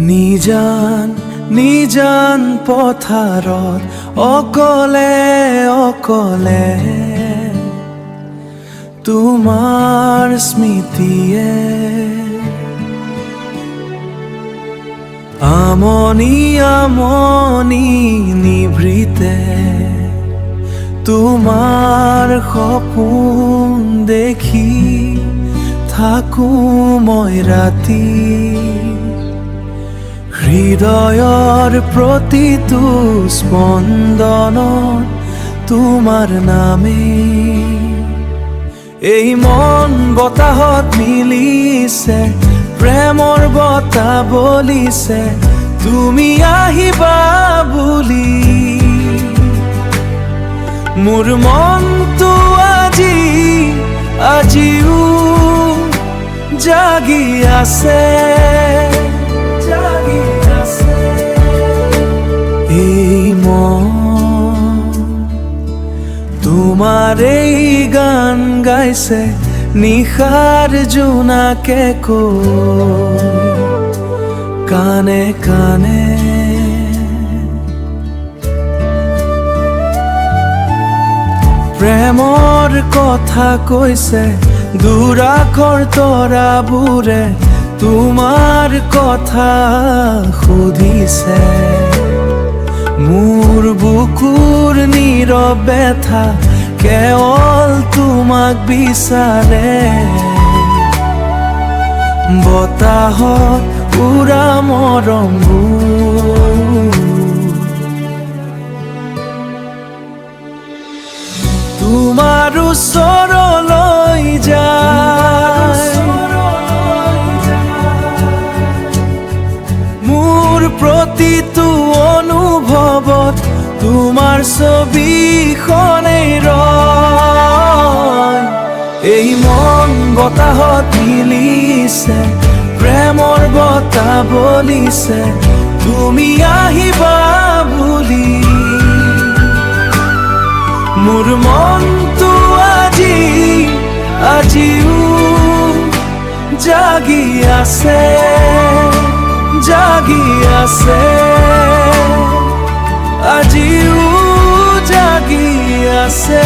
নিজান নিজান পথাৰত অকলে অকলে তোমাৰ স্মৃতিয়ে আমনি আমনি নিভৃতে তোমাৰ সপোন দেখি থাকো মই ৰাতি হৃদয়ৰ প্ৰতিটো স্পন্দনত তোমাৰ নামে এই মন বতাহত মিলিছে প্ৰেমৰ বতাহ বলিছে তুমি আহিবা বুলি মোৰ মনটো আজিও জাগি আছে এই মন তোমাৰ এই গান গাইছে নিশাৰ জোনাকে কানে কানে প্ৰেমৰ কথা কৈছে দুৰাখৰ তৰাবোৰে তোমাৰ কথা সুধিছে মোৰ বুকুৰ নীৰৱ ব্যথা কেৱল তোমাক বিচাৰে বতাহত উৰা মৰমবোৰ তোমাৰ ওচৰলৈ যায় মোৰ প্ৰতিটো অনুভৱত তোমাৰ ছবিখনেই ৰয় এই মন বতাহত মিলিছে প্ৰেমৰ বতাহ বলিছে তুমি আহিবা বুলি মোৰ মনটো আজিও জাগি আছে আজিও জাগি আছে